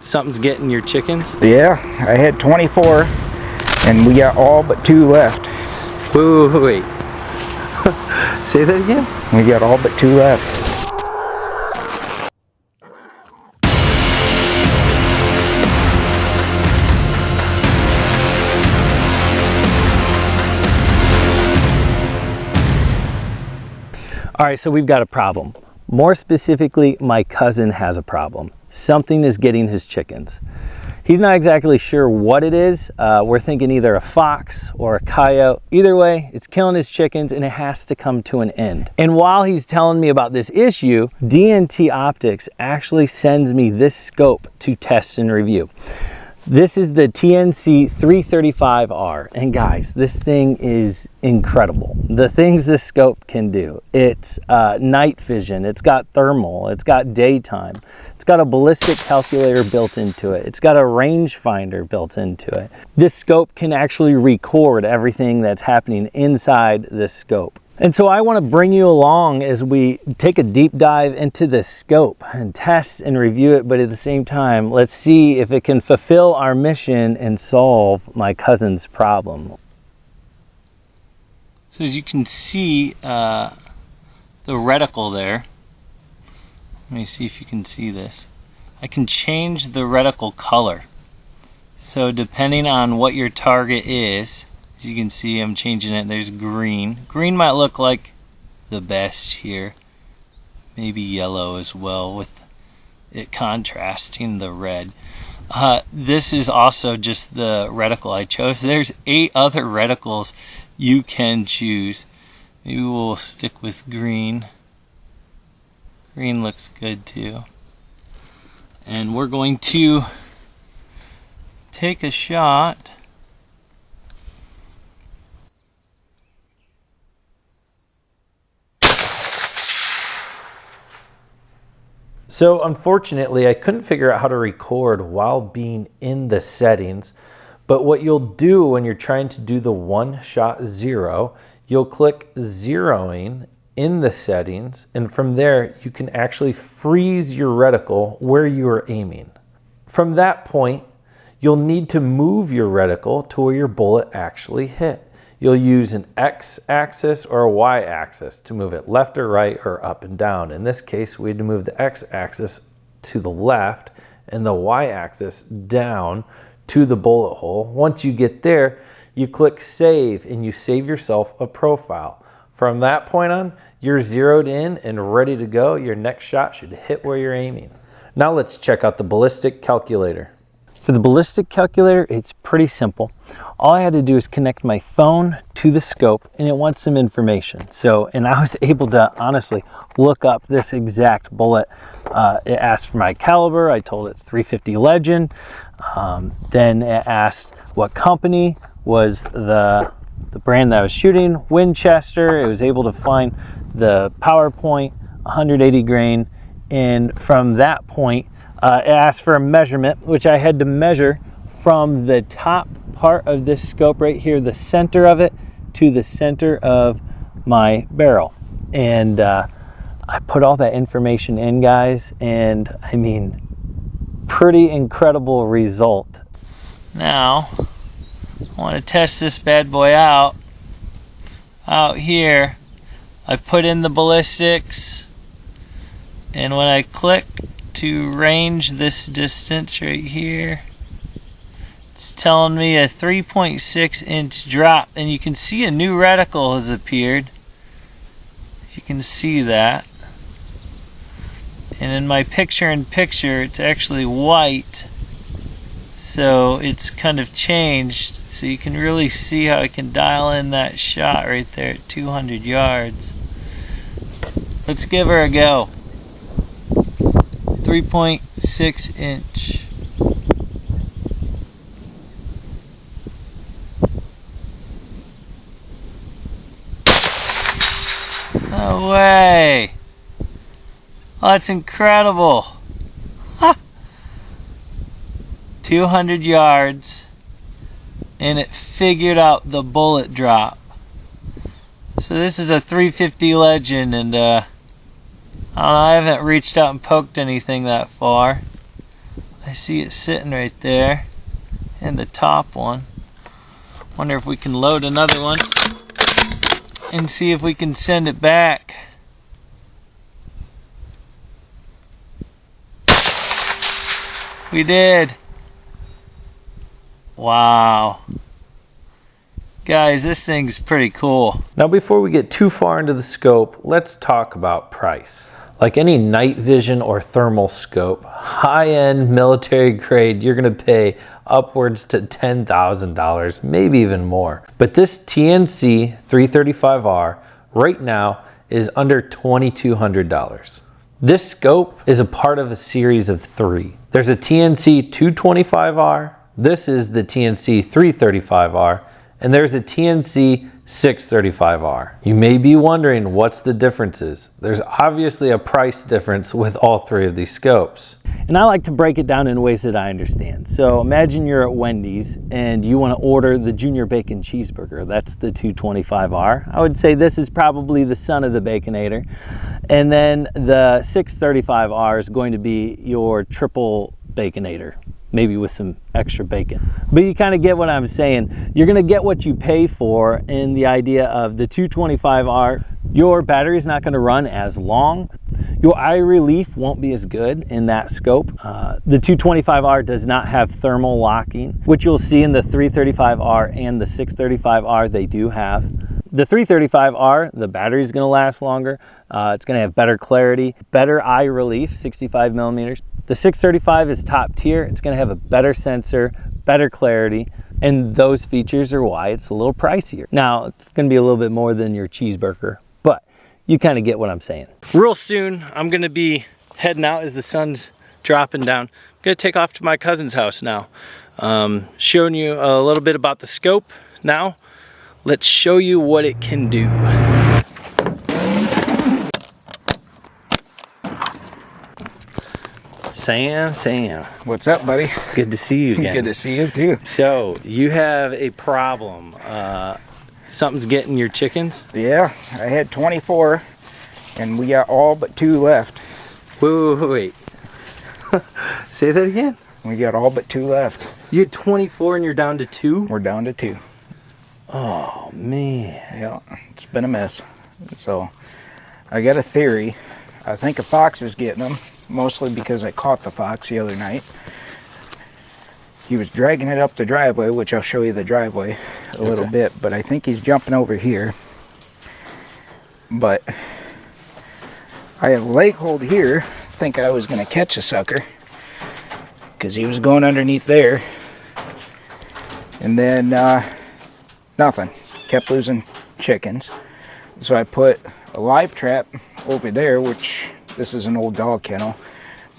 something's getting your chickens? Yeah, I had 24 and we got all but 2 left. Wait. Say that again? We got all but 2 left. All right, so we've got a problem. More specifically, my cousin has a problem. Something is getting his chickens. He's not exactly sure what it is. We're thinking either a fox or a coyote. Either way, it's killing his chickens and it has to come to an end. And while he's telling me about this issue, DNT Optics actually sends me this scope to test and review. This is the TNC 335R, and guys, this thing is incredible. The things this scope can do. It's night vision, it's got thermal, it's got daytime, it's got a ballistic calculator built into it, it's got a rangefinder built into it. This scope can actually record everything that's happening inside this scope. And so I want to bring you along as we take a deep dive into this scope and test and review it, but at the same time, let's see if it can fulfill our mission and solve my cousin's problem. So as you can see, the reticle there, let me see if you can see this. I can change the reticle color. So depending on what your target is, as you can see, I'm changing it. There's green. Green might look like the best here. Maybe yellow as well, with it contrasting the red. This is also just the reticle I chose. There's 8 other reticles you can choose. Maybe we'll stick with green. Green looks good too. And we're going to take a shot. So unfortunately, I couldn't figure out how to record while being in the settings, but what you'll do when you're trying to do the one-shot zero, you'll click zeroing in the settings, and from there you can actually freeze your reticle where you are aiming. From that point, you'll need to move your reticle to where your bullet actually hit. You'll use an X-axis or a Y-axis to move it left or right or up and down. In this case, we had to move the X-axis to the left and the Y-axis down to the bullet hole. Once you get there, you click save and you save yourself a profile. From that point on, you're zeroed in and ready to go. Your next shot should hit where you're aiming. Now let's check out the Ballistic Calculator. For the Ballistic Calculator, it's pretty simple. All I had to do is connect my phone to the scope and it wants some information. And I was able to honestly look up this exact bullet. It asked for my caliber. I told it 350 Legend. Then it asked what company was the brand that I was shooting, Winchester. It was able to find the power point, 180 grain. And from that point, it asked for a measurement, which I had to measure from the top part of this scope right here, the center of it, to the center of my barrel. And I put all that information in, guys, and I mean, pretty incredible result. Now, I want to test this bad boy out. Out here, I put in the ballistics, and when I click to range this distance right here, it's telling me a 3.6 inch drop, and you can see a new reticle has appeared. You can see that. And in my picture-in-picture, it's actually white, so it's kind of changed. So you can really see how I can dial in that shot right there at 200 yards. Let's give her a go. 3.6 inch. No way! Oh, that's incredible! Ha! 200 yards, and it figured out the bullet drop. So this is a 350 Legend, and I haven't reached out and poked anything that far. I See it sitting right there, and the top one. Wonder if we can load another one and see if we can send it back. We did. Wow. Guys, this thing's pretty cool. Now before we get too far into the scope, let's talk about price. Like any night vision or thermal scope, high-end military grade, you're gonna pay upwards to $10,000, maybe even more. But this TNC 335R right now is under $2,200. This scope is a part of a series of 3. There's a TNC 225R, this is the TNC 335R, and there's a TNC 635R. You may be wondering what's the differences. There's obviously a price difference with all 3 of these scopes. And I like to break it down in ways that I understand. So imagine you're at Wendy's and you want to order the Junior Bacon Cheeseburger. That's the 225R. I would say this is probably the son of the Baconator. And then the 635R is going to be your triple Baconator, maybe with some extra bacon. But you kind of get what I'm saying. You're gonna get what you pay for in the idea of the 225R. Your battery is not gonna run as long. Your eye relief won't be as good in that scope. The 225R does not have thermal locking, which you'll see in the 335R and the 635R, they do have. The 335R, the battery is gonna last longer. It's gonna have better clarity, better eye relief, 65 millimeters. The 635 is top tier. It's gonna have a better sensor, better clarity, and those features are why it's a little pricier. Now, it's gonna be a little bit more than your cheeseburger, but you kind of get what I'm saying. Real soon, I'm gonna be heading out as the sun's dropping down. I'm gonna take off to my cousin's house now. Showing you a little bit about the scope now. Let's show you what it can do. Sam. What's up, buddy? Good to see you again. Good to see you too. So, you have a problem. Something's getting your chickens? Yeah, I had 24 and we got all but 2 left. Wait. Say that again? We got all but 2 left. You had 24 and you're down to 2? We're down to 2. Oh, man. Yeah, it's been a mess. So, I got a theory. I think a fox is getting them. Mostly because I caught the fox the other night. He was dragging it up the driveway, which I'll show you the driveway a little bit, but I think he's jumping over here. But I have a leg hold here. I think I was going to catch a sucker because he was going underneath there. And then nothing. Kept losing chickens. So I put a live trap over there, which this is an old dog kennel,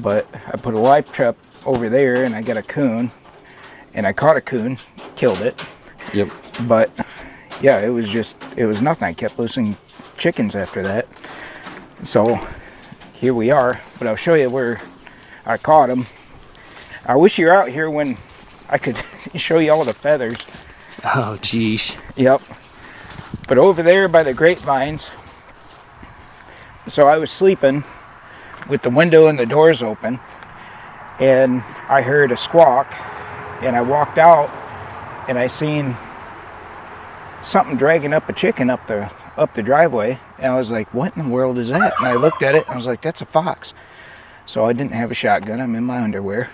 but I put a live trap over there and I got a coon, and I caught a coon, killed it. Yep. But yeah, it was nothing. I kept losing chickens after that. So here we are, but I'll show you where I caught them. I wish you were out here when I could show you all the feathers. Oh, geez. Yep. But over there by the grapevines, so I was sleeping with the window and the doors open, and I heard a squawk, and I walked out and I seen something dragging up a chicken up the driveway, and I was like, what in the world is that? And I looked at it and I was like, that's a fox. So I didn't have a shotgun, I'm in my underwear.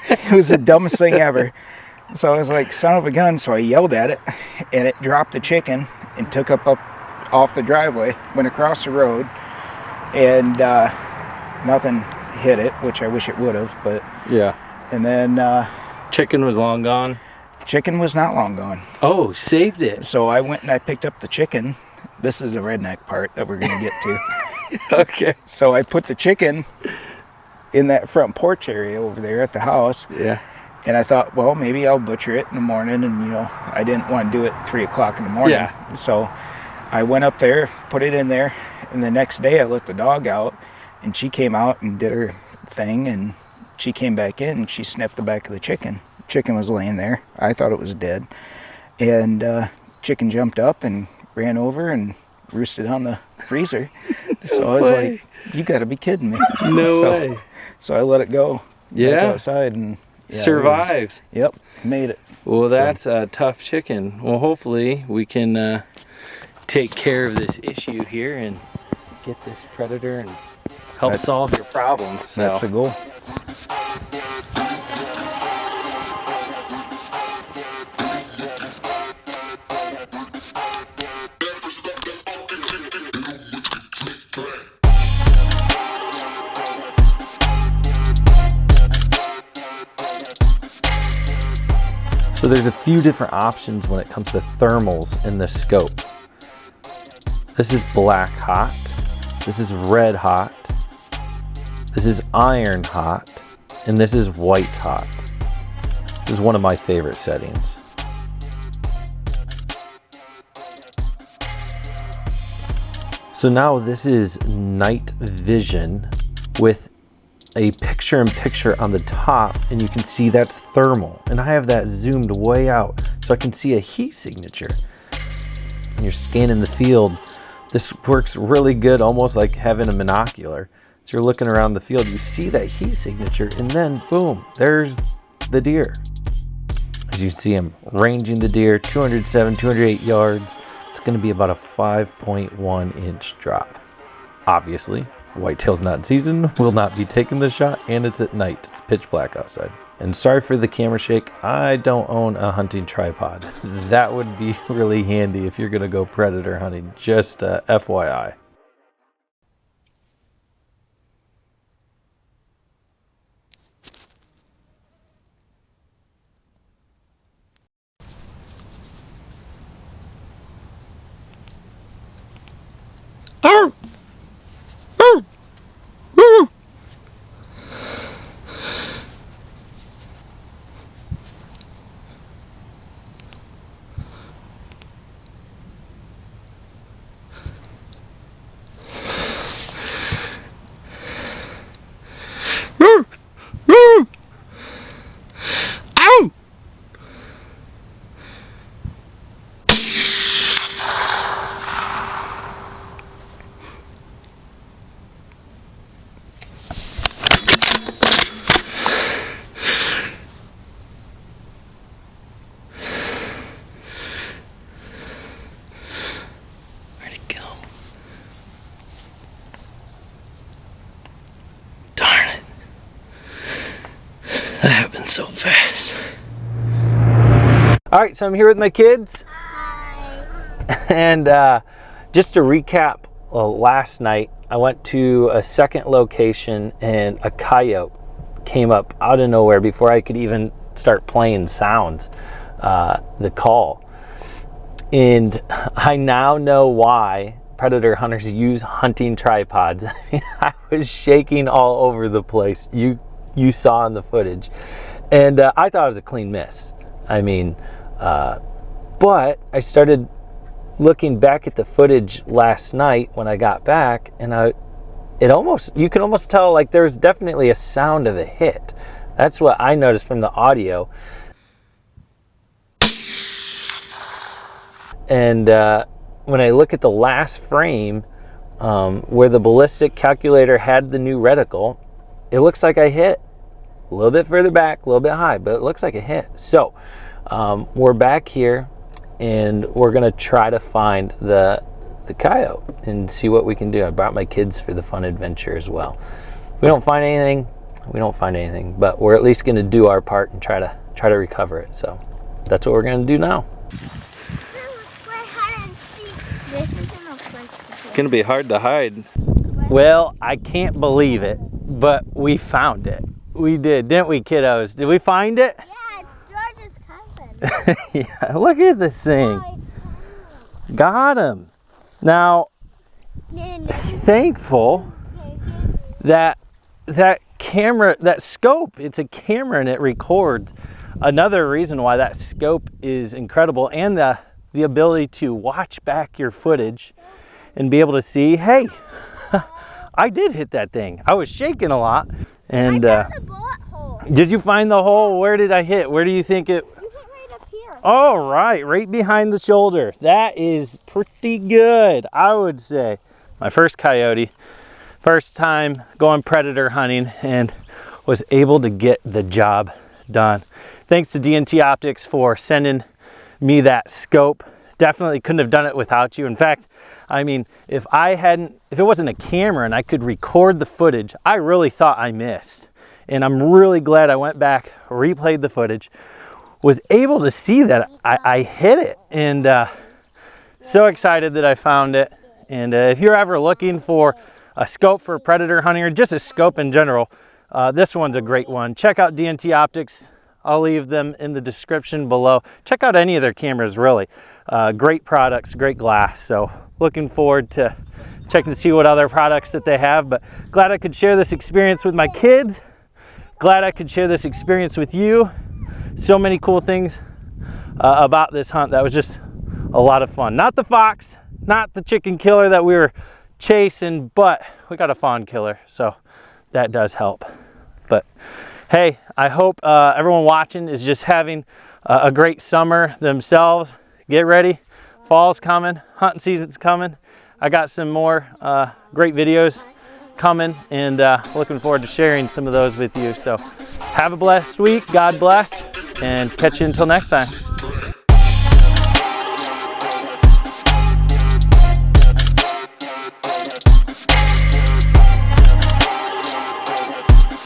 It was the dumbest thing ever. So I was like, son of a gun. So I yelled at it, and it dropped the chicken and took up off the driveway, went across the road, and nothing hit it, which I wish it would have, but yeah. And then chicken was long gone? Chicken was not long gone. Oh, saved it. So I went and I picked up the chicken. This is the redneck part that we're going to get to. Okay. So I put the chicken in that front porch area over there at the house. Yeah. And I thought, well, maybe I'll butcher it in the morning, and I didn't want to do it 3 o'clock in the morning. Yeah. So I went up there, put it in there, and the next day I let the dog out, and she came out and did her thing, and she came back in and she sniffed the back of the chicken. Chicken was laying there. I thought it was dead. And chicken jumped up and ran over and roosted on the freezer. So I was like, you got to be kidding me. No way. So I let it go. back outside and survived. Yep, made it. Well, that's a tough chicken. Well, hopefully we can take care of this issue here and get this predator and help solve your problem. So. That's the goal. So there's a few different options when it comes to thermals in the scope. This is black hot, this is red hot, this is iron hot, and this is white hot. This is one of my favorite settings. So now this is night vision with a picture-in-picture on the top, and you can see that's thermal. And I have that zoomed way out so I can see a heat signature. And you're scanning the field. This works really good, almost like having a monocular. So you're looking around the field, you see that heat signature, and then boom, there's the deer. As you can see, I'm ranging the deer, 207, 208 yards. It's gonna be about a 5.1 inch drop. Obviously, whitetail's not in season, will not be taking the shot, and it's at night. It's pitch black outside. And sorry for the camera shake, I don't own a hunting tripod. That would be really handy if you're gonna go predator hunting, just FYI. That happened so fast. All right, so I'm here with my kids. Hi. And just to recap, last night I went to a second location and a coyote came up out of nowhere before I could even start playing sounds, the call. And I now know why predator hunters use hunting tripods. I mean, I was shaking all over the place. You saw in the footage, and I thought it was a clean miss. I mean, but I started looking back at the footage last night when I got back, and you can almost tell like there's definitely a sound of a hit. That's what I noticed from the audio. And when I look at the last frame, where the Ballistic Calculator had the new reticle, it looks like I hit. A little bit further back, a little bit high, but it looks like a hit. So we're back here and we're gonna try to find the coyote and see what we can do. I brought my kids for the fun adventure as well. If we don't find anything, we don't find anything, but we're at least gonna do our part and try to recover it. So that's what we're gonna do now. It's gonna be hard to hide. Well, I can't believe it, but we found it. We did, didn't we, kiddos? Did we find it? Yeah, it's George's cousin. Yeah, look at this thing. Got him. Now, thankful that camera, that scope, it's a camera and it records. Another reason why that scope is incredible, and the ability to watch back your footage and be able to see, hey, I did hit that thing. I was shaking a lot. And I found the bullet hole. Did you find the hole? Where did I hit? Where do you think it? You hit right up here. All right, right behind the shoulder. That is pretty good, I would say. My first coyote, first time going predator hunting, and was able to get the job done. Thanks to DNT Optics for sending me that scope. Definitely couldn't have done it without you. In fact, I mean, if it wasn't a camera and I could record the footage, I really thought I missed. And I'm really glad I went back, replayed the footage, was able to see that I hit it, and so excited that I found it. And if you're ever looking for a scope for predator hunting, or just a scope in general, this one's a great one. Check out DNT Optics. I'll leave them in the description below. Check out any of their cameras, really. Great products, great glass. So looking forward to checking to see what other products that they have. But glad I could share this experience with my kids. Glad I could share this experience with you. So many cool things about this hunt. That was just a lot of fun. Not the fox, not the chicken killer that we were chasing, but we got a fawn killer, so that does help. But hey, I hope everyone watching is just having a great summer themselves. Get ready, fall's coming, hunting season's coming. I got some more great videos coming, and looking forward to sharing some of those with you. So have a blessed week, God bless, and catch you until next time.